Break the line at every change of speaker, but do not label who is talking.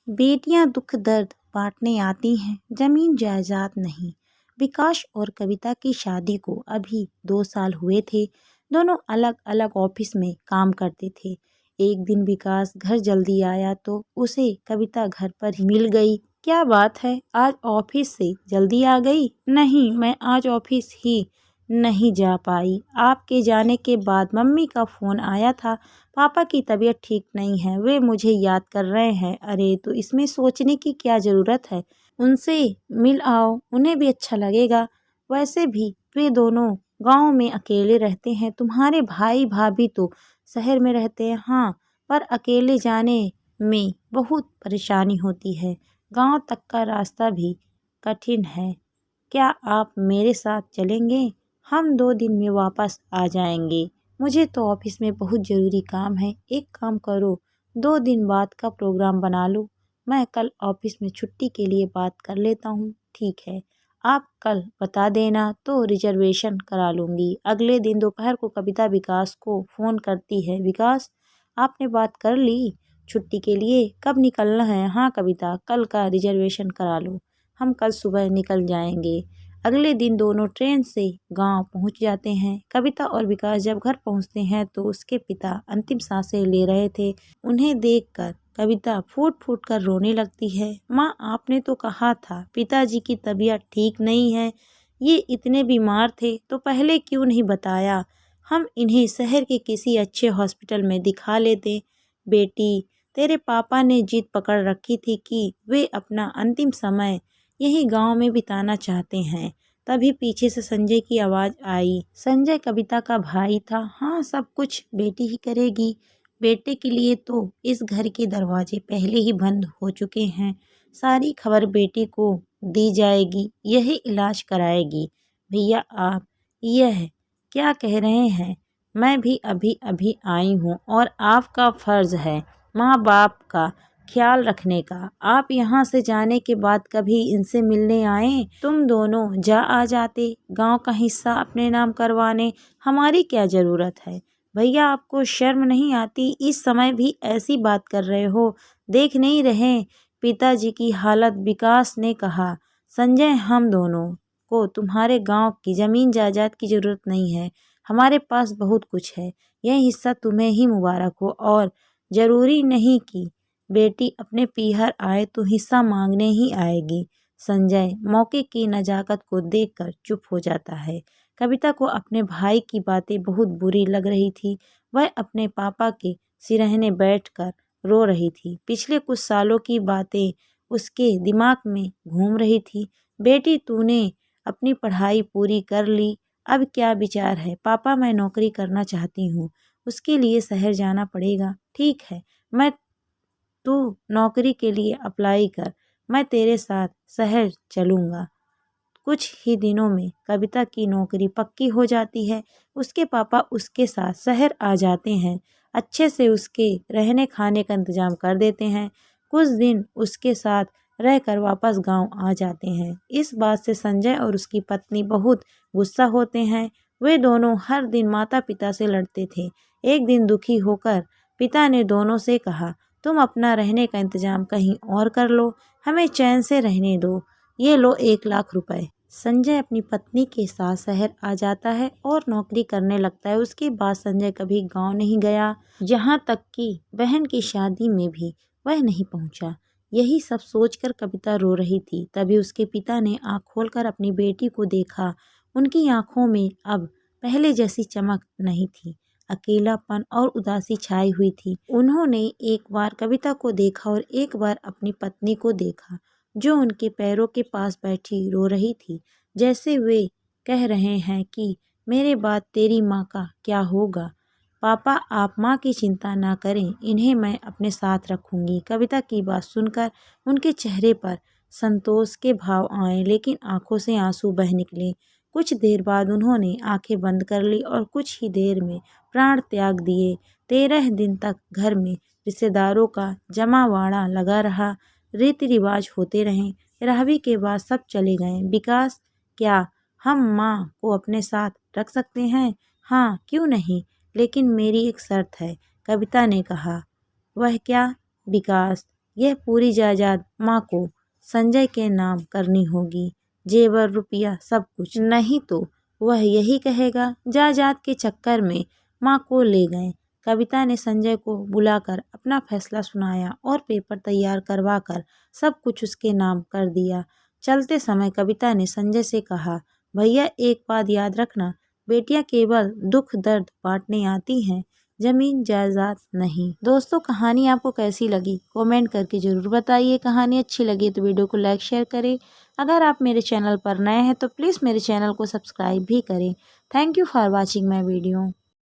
बेटियां दुख दर्द बांटने आती हैं, जमीन जायदाद नहीं। विकास और कविता की शादी को अभी 2 साल हुए थे। दोनों अलग अलग ऑफिस में काम करते थे। एक दिन विकास घर जल्दी आया तो उसे कविता घर पर ही मिल गई। क्या बात है, आज ऑफिस से जल्दी आ गई? नहीं, मैं आज ऑफिस ही नहीं जा पाई। आपके जाने के बाद मम्मी का फ़ोन आया था। पापा की तबीयत ठीक नहीं है, वे मुझे याद कर रहे हैं। अरे तो इसमें सोचने की क्या ज़रूरत है, उनसे मिल आओ, उन्हें भी अच्छा लगेगा। वैसे भी वे दोनों गांव में अकेले रहते हैं। तुम्हारे भाई भाभी तो शहर में रहते हैं। हाँ, पर अकेले जाने में बहुत परेशानी होती है। गांव तक का रास्ता भी कठिन है। क्या आप मेरे साथ चलेंगे? हम 2 दिन में वापस आ जाएंगे। मुझे तो ऑफिस में बहुत ज़रूरी काम है। एक काम करो, 2 दिन बाद का प्रोग्राम बना लो। मैं कल ऑफिस में छुट्टी के लिए बात कर लेता हूँ। ठीक है, आप कल बता देना तो रिजर्वेशन करा लूँगी। अगले दिन दोपहर को कविता विकास को फ़ोन करती है। विकास, आपने बात कर ली छुट्टी के लिए? कब निकलना है? हाँ कविता, कल का रिजर्वेशन करा लो, हम कल सुबह निकल जाएंगे। अगले दिन दोनों ट्रेन से गांव पहुंच जाते हैं। कविता और विकास जब घर पहुंचते हैं तो उसके पिता अंतिम सांसें ले रहे थे। उन्हें देखकर कविता फूट फूट कर रोने लगती है। माँ, आपने तो कहा था पिताजी की तबीयत ठीक नहीं है, ये इतने बीमार थे तो पहले क्यों नहीं बताया? हम इन्हें शहर के किसी अच्छे हॉस्पिटल में दिखा लेते। बेटी, तेरे पापा ने जिद पकड़ रखी थी कि वे अपना अंतिम समय यही गांव में बिताना चाहते हैं। तभी पीछे से संजय की आवाज़ आई। संजय कविता का भाई था। हाँ, सब कुछ बेटी ही करेगी। बेटे के लिए तो इस घर के दरवाजे पहले ही बंद हो चुके हैं। सारी खबर बेटी को दी जाएगी, यही इलाज कराएगी। भैया, आप यह क्या कह रहे हैं? मैं भी अभी अभी आई हूँ और आपका फर्ज है माँ बाप का ख्याल रखने का। आप यहाँ से जाने के बाद कभी इनसे मिलने आए? तुम दोनों जा आ जाते गांव का हिस्सा अपने नाम करवाने। हमारी क्या ज़रूरत है? भैया, आपको शर्म नहीं आती? इस समय भी ऐसी बात कर रहे हो? देख नहीं रहे पिताजी की हालत? विकास ने कहा। संजय, हम दोनों को तुम्हारे गांव की ज़मीन जायदाद की ज़रूरत नहीं है। हमारे पास बहुत कुछ है। यह हिस्सा तुम्हें ही मुबारक हो। और ज़रूरी नहीं कि बेटी अपने पीहर आए तो हिस्सा मांगने ही आएगी। संजय मौके की नज़ाकत को देखकर चुप हो जाता है। कविता को अपने भाई की बातें बहुत बुरी लग रही थी। वह अपने पापा के सिरहने बैठकर रो रही थी। पिछले कुछ सालों की बातें उसके दिमाग में घूम रही थी। बेटी, तूने अपनी पढ़ाई पूरी कर ली, अब क्या विचार है? पापा, मैं नौकरी करना चाहती हूँ, उसके लिए शहर जाना पड़ेगा। ठीक है, तू नौकरी के लिए अप्लाई कर, मैं तेरे साथ शहर चलूँगा। कुछ ही दिनों में कविता की नौकरी पक्की हो जाती है। उसके पापा उसके साथ शहर आ जाते हैं। अच्छे से उसके रहने खाने का इंतजाम कर देते हैं। कुछ दिन उसके साथ रहकर वापस गांव आ जाते हैं। इस बात से संजय और उसकी पत्नी बहुत गुस्सा होते हैं। वे दोनों हर दिन माता पिता से लड़ते थे। एक दिन दुखी होकर पिता ने दोनों से कहा, तुम अपना रहने का इंतजाम कहीं और कर लो, हमें चैन से रहने दो। ये लो 1 लाख रुपए। संजय अपनी पत्नी के साथ शहर आ जाता है और नौकरी करने लगता है। उसके बाद संजय कभी गांव नहीं गया, यहाँ तक कि बहन की शादी में भी वह नहीं पहुंचा। यही सब सोचकर कविता रो रही थी। तभी उसके पिता ने आँख खोलकर अपनी बेटी को देखा। उनकी आंखों में अब पहले जैसी चमक नहीं थी, अकेलापन और उदासी छाई हुई थी। उन्होंने एक बार कविता को देखा और एक बार अपनी पत्नी को देखा, जो उनके पैरों के पास बैठी रो रही थी, जैसे वे कह रहे हैं कि मेरे बाद तेरी माँ का क्या होगा। पापा, आप माँ की चिंता ना करें, इन्हें मैं अपने साथ रखूंगी। कविता की बात सुनकर उनके चेहरे पर संतोष के भाव आए, लेकिन आंखों से आंसू बह निकले। कुछ देर बाद उन्होंने आंखें बंद कर ली और कुछ ही देर में प्राण त्याग दिए। 13 दिन तक घर में रिश्तेदारों का जमावड़ा लगा रहा। रीति रिवाज होते रहे। राहवी के बाद सब चले गए। विकास, क्या हम माँ को अपने साथ रख सकते हैं? हाँ, क्यों नहीं, लेकिन मेरी एक शर्त है, कविता ने कहा। वह क्या? विकास, यह पूरी जायदाद माँ को संजय के नाम करनी होगी, जेवर रुपया सब कुछ, नहीं तो वह यही कहेगा जायदाद के चक्कर में माँ को ले गए। कविता ने संजय को बुलाकर अपना फैसला सुनाया और पेपर तैयार करवाकर सब कुछ उसके नाम कर दिया। चलते समय कविता ने संजय से कहा, भैया एक बात याद रखना, बेटियां केवल दुख दर्द बांटने आती हैं, जमीन जायदाद नहीं। दोस्तों, कहानी आपको कैसी लगी कमेंट करके ज़रूर बताइए। कहानी अच्छी लगी तो वीडियो को लाइक शेयर करें। अगर आप मेरे चैनल पर नए हैं तो प्लीज़ मेरे चैनल को सब्सक्राइब भी करें। Thank you for watching my video.